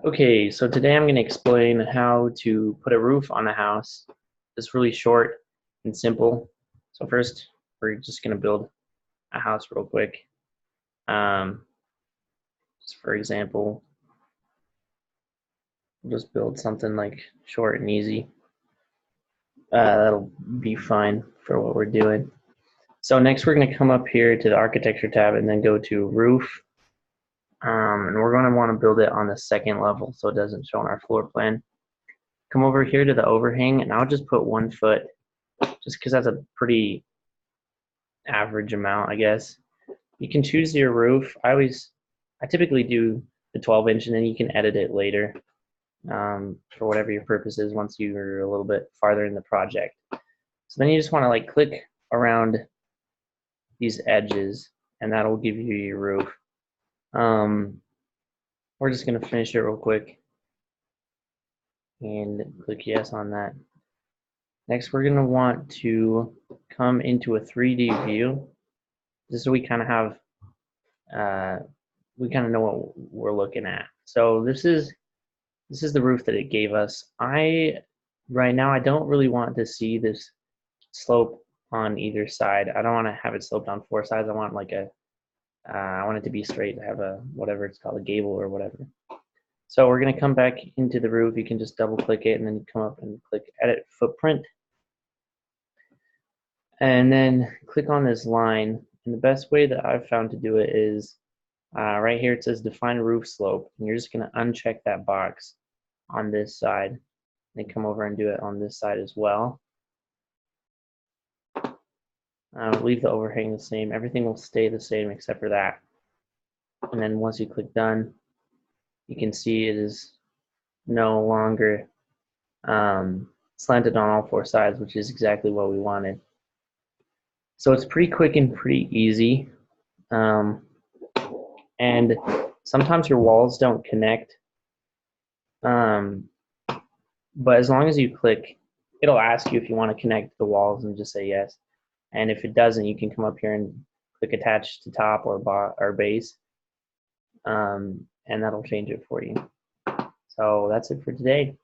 Okay, so today I'm going to explain how to put a roof on a house. It's really short and simple. So first, we're just going to build a house real quick. Um, just for example, we'll just build something like short and easy. That'll be fine for what we're doing. So next we're going to come up here to the architecture tab and then go to roof. And we're going to want to build it on the second level so it doesn't show on our floor plan. Come over here to the overhang and I'll just put 1 foot just because that's a pretty average amount, I guess. You can choose your roof. I typically do the 12-inch and then you can edit it later for whatever your purpose is once you're a little bit farther in the project. So then you just want to like click around these edges and that'll give you your roof. We're just going to finish it real quick and click yes on that. Next, we're going to want to come into a 3D view. Just so we kind of have, we kind of know what we're looking at. So this is the roof that it gave us. Right now I don't really want to see this slope on either side. I don't want to have it sloped on 4 sides. I want like I want it to be straight. I have a whatever it's called, a gable or whatever. So we're going to come back into the roof. You can just double click it and then come up and click edit footprint. And then click on this line. And the best way that I've found to do it is right here it says define roof slope. And you're just going to uncheck that box on this side. Then come over and do it on this side as well. Leave the overhang the same. Everything will stay the same except for that. And then once you click done, you can see it is no longer slanted on all 4 sides, which is exactly what we wanted. So it's pretty quick and pretty easy. And sometimes your walls don't connect. But as long as you click, it'll ask you if you want to connect the walls and just say yes. And if it doesn't, you can come up here and click attach to top or base. And that'll change it for you. So that's it for today.